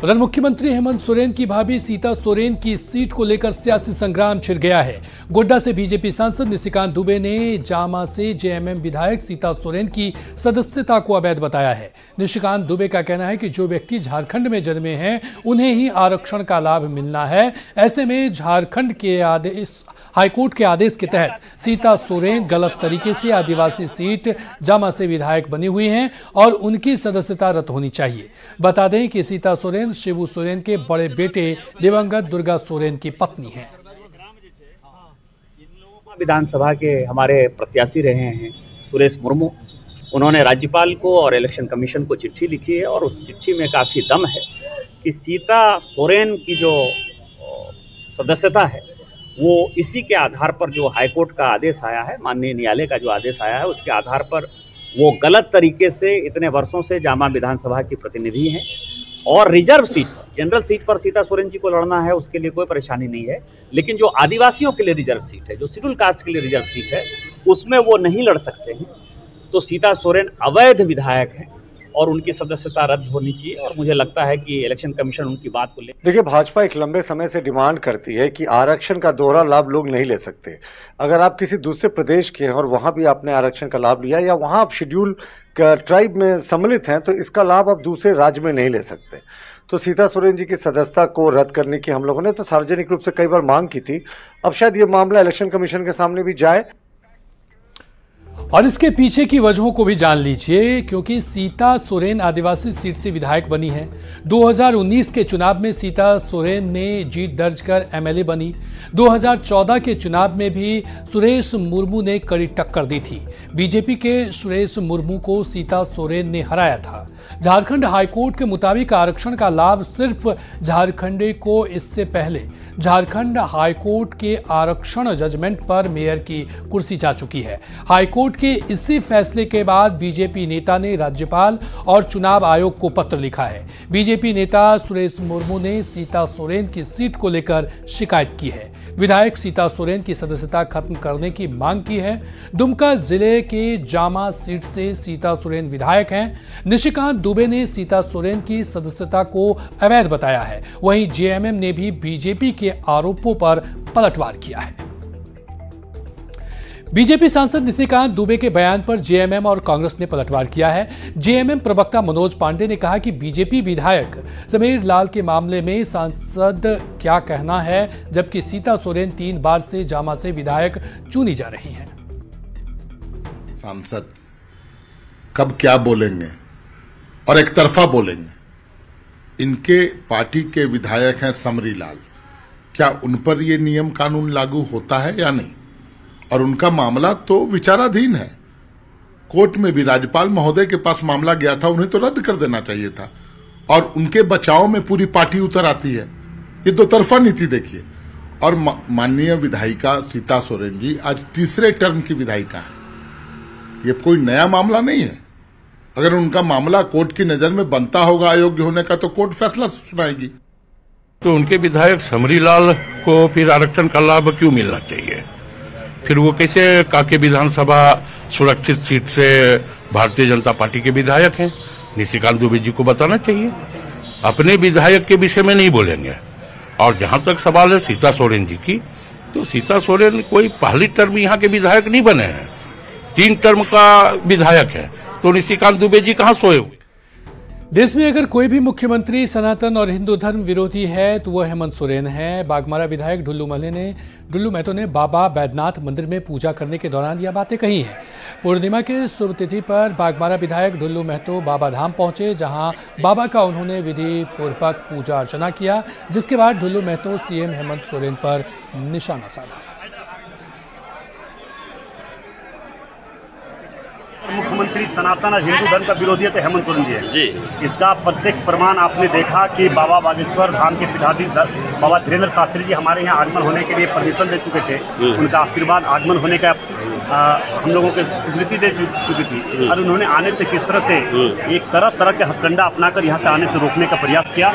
उधर मुख्यमंत्री हेमंत सोरेन की भाभी सीता सोरेन की सीट को लेकर सियासी संग्राम छिड़ गया है। गोड्डा से बीजेपी सांसद निशिकांत दुबे ने जामा से जेएमएम विधायक सीता सोरेन की सदस्यता को अवैध बताया है। निशिकांत दुबे का कहना है कि जो व्यक्ति झारखंड में जन्मे हैं उन्हें ही आरक्षण का लाभ मिलना है। ऐसे में झारखंड के हाईकोर्ट के आदेश के तहत सीता सोरेन गलत तरीके से आदिवासी सीट जामा से विधायक बनी हुई हैं और उनकी सदस्यता रद्द होनी चाहिए। बता दें कि सीता सोरेन शिबू सोरेन के बड़े बेटे दिवंगत दुर्गा सोरेन की पत्नी हैं। विधानसभा के हमारे प्रत्याशी रहे हैं सुरेश मुर्मू। उन्होंने राज्यपाल को और इलेक्शन कमीशन को चिट्ठी लिखी है और उस चिट्ठी में काफ़ी दम है कि सीता सोरेन की जो सदस्यता है वो इसी के आधार पर जो हाईकोर्ट का आदेश आया है, माननीय न्यायालय का जो आदेश आया है, उसके आधार पर वो गलत तरीके से इतने वर्षों से जामा विधानसभा की प्रतिनिधि हैं और रिजर्व सीट पर, जनरल सीट पर सीता सोरेन जी को लड़ना है, उसके लिए कोई परेशानी नहीं है। लेकिन जो आदिवासियों के लिए रिजर्व सीट है, जो शेड्यूल कास्ट के लिए रिजर्व सीट है, उसमें वो नहीं लड़ सकते हैं। तो सीता सोरेन अवैध विधायक हैं और उनकी सदस्यता रद्द होनी चाहिए और मुझे लगता है कि इलेक्शन कमीशन उनकी बात को ले। देखिए, भाजपा एक लंबे समय से डिमांड करती है कि आरक्षण का दोहरा लाभ लोग नहीं ले सकते। अगर आप किसी दूसरे प्रदेश के हैं और वहां भी आपने आरक्षण का लाभ लिया या वहां आप शेड्यूल ट्राइब में सम्मिलित हैं तो इसका लाभ आप दूसरे राज्य में नहीं ले सकते। तो सीता सोरेन जी की सदस्यता को रद्द करने की हम लोगों ने तो सार्वजनिक रूप से कई बार मांग की थी। अब शायद ये मामला इलेक्शन कमीशन के सामने भी जाए और इसके पीछे की वजहों को भी जान लीजिए, क्योंकि सीता सोरेन आदिवासी सीट से विधायक बनी है। 2019 के चुनाव में सीता सोरेन ने जीत दर्ज कर एमएलए बनी। 2014 के चुनाव में भी सुरेश मुर्मू ने कड़ी टक्कर दी थी। बीजेपी के सुरेश मुर्मू को सीता सोरेन ने हराया था। झारखंड हाईकोर्ट के मुताबिक आरक्षण का लाभ सिर्फ झारखंडी को, इससे पहले झारखंड हाईकोर्ट के आरक्षण जजमेंट पर मेयर की कुर्सी जा चुकी है। हाईकोर्ट के इसी फैसले के बाद बीजेपी नेता ने राज्यपाल और चुनाव आयोग को पत्र लिखा है। बीजेपी नेता सुरेश मुर्मू ने सीता सोरेन की सीट को लेकर शिकायत की है। विधायक सीता सोरेन की सदस्यता खत्म करने की मांग की है। दुमका जिले के जामा सीट से सीता सोरेन विधायक हैं। निशिकांत दुबे ने सीता सोरेन की सदस्यता को अवैध बताया है। वहीं जेएमएम ने भी बीजेपी के आरोपों पर पलटवार किया है। बीजेपी सांसद निशिकांत दुबे के बयान पर जेएमएम और कांग्रेस ने पलटवार किया है। जेएमएम प्रवक्ता मनोज पांडे ने कहा कि बीजेपी विधायक समीर लाल के मामले में सांसद क्या कहना है, जबकि सीता सोरेन 3 बार से जामा से विधायक चुनी जा रही हैं। सांसद कब क्या बोलेंगे और एक तरफा बोलेंगे। इनके पार्टी के विधायक हैं समरी लाल, क्या उन पर यह नियम कानून लागू होता है या नहीं? और उनका मामला तो विचाराधीन है। कोर्ट में भी राज्यपाल महोदय के पास मामला गया था, उन्हें तो रद्द कर देना चाहिए था। और उनके बचाव में पूरी पार्टी उतर आती है। ये दो तरफा नीति देखिए। और माननीय विधायिका सीता सोरेन जी आज तीसरे टर्म की विधायिका है। ये कोई नया मामला नहीं है। अगर उनका मामला कोर्ट की नजर में बनता होगा अयोग्य होने का, तो कोर्ट फैसला सुनाएगी। तो उनके विधायक समरी लाल को फिर आरक्षण का लाभ क्यों मिलना चाहिए? फिर वो कैसे काके विधानसभा सुरक्षित सीट से भारतीय जनता पार्टी के विधायक हैं? निशिकांत दुबे जी को बताना चाहिए। अपने विधायक के विषय में नहीं बोलेंगे। और जहां तक सवाल है सीता सोरेन जी की, तो सीता सोरेन कोई पहली टर्म यहाँ के विधायक नहीं बने हैं, 3 टर्म का विधायक है। तो निशिकांत दुबे जी कहाँ सोए हुए? देश में अगर कोई भी मुख्यमंत्री सनातन और हिंदू धर्म विरोधी है तो वो हेमंत सोरेन है। बागमारा विधायक ढुल्लू महतो ने बाबा बैद्यनाथ मंदिर में पूजा करने के दौरान यह बातें कही हैं। पूर्णिमा के शुभ तिथि पर बागमारा विधायक ढुल्लू महतो बाबा धाम पहुंचे, जहां बाबा का उन्होंने विधि पूर्वक पूजा अर्चना किया, जिसके बाद ढुल्लू महतो सीएम हेमंत सोरेन पर निशाना साधा। मुख्यमंत्री सनातन और हिंदू धर्म का विरोधी है तो हेमंत सोरेन जी है जी। इसका प्रत्यक्ष प्रमाण आपने देखा कि बाबा बागेश्वर धाम के पीठाधीश बाबा धीरेन्द्र शास्त्री जी हमारे यहाँ आगमन होने के लिए परमिशन दे चुके थे। उनका आशीर्वाद आगमन होने का हम लोगों को स्वीकृति दे चुकी थी। और उन्होंने आने से किस तरह से एक तरह के हथकंडा अपनाकर यहाँ से आने से रोकने का प्रयास किया।